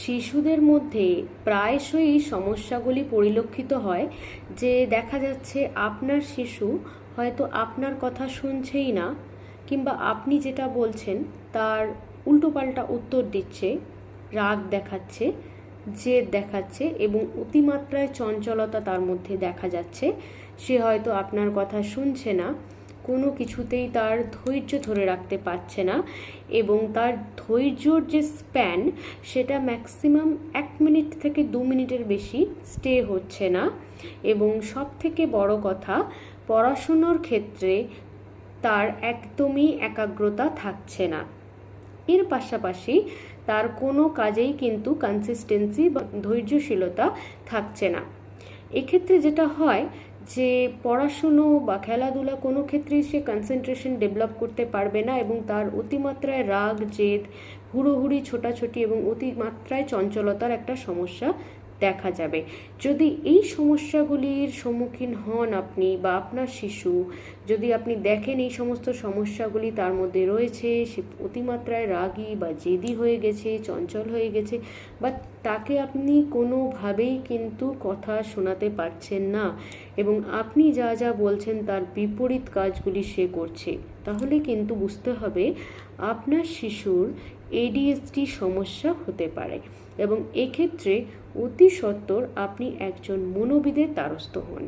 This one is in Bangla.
শিশুদের মধ্যে প্রায়শই সমস্যাগুলি পরিলক্ষিত হয় যে দেখা যাচ্ছে আপনার শিশু হয়তো আপনার কথা শুনছেই না, কিংবা আপনি যেটা বলছেন তার উল্টোপাল্টা উত্তর দিচ্ছে, রাগ দেখাচ্ছে, জেদ দেখাচ্ছে এবং অতিমাত্রায় চঞ্চলতা তার মধ্যে দেখা যাচ্ছে। সে হয়তো আপনার কথা শুনছে না, কোনো কিছুতেই তার ধৈর্য ধরে রাখতে পারছে না এবং তার ধৈর্যর যে স্প্যান সেটা ম্যাক্সিমাম 1 মিনিট থেকে 2 মিনিটের বেশি স্টে হচ্ছে না। এবং সব থেকে বড় কথা, পড়াশুনোর ক্ষেত্রে তার একদমই একাগ্রতা থাকছে না। এর পাশাপাশি তার কোনো কাজেই কিন্তু কনসিস্টেন্সি বা ধৈর্যশীলতা থাকছে না। এক্ষেত্রে যেটা হয় যে পড়াশুনো বা খেলাধুলা কোনো ক্ষেত্রেই সে কনসেন্ট্রেশন ডেভেলপ করতে পারবে না এবং তার অতিমাত্রায় রাগ, জেদ, হুড়োহুড়ি, ছোটাছুটি এবং অতিমাত্রায় চঞ্চলতার একটা সমস্যা দেখা যাবে। যদি এই সমস্যাগুলির সম্মুখীন হন আপনি বা আপনার শিশু, যদি আপনি দেখেন এই সমস্ত সমস্যাগুলি তার মধ্যে রয়েছে, সে অতিমাত্রায় রাগী বা জেদি হয়ে গেছে, চঞ্চল হয়ে গেছে, বা তাকে আপনি কোনোভাবেই কিন্তু কথা শোনাতে পারছেন না এবং আপনি যা যা বলছেন তার বিপরীত কাজগুলি সে করছে, তাহলে কিন্তু বুঝতে হবে আপনার শিশুর ADHD সমস্যা হতে পারে এবং এক্ষেত্রে অতি সত্বর আপনি একজন মনোবিদের দ্বারস্থ হন।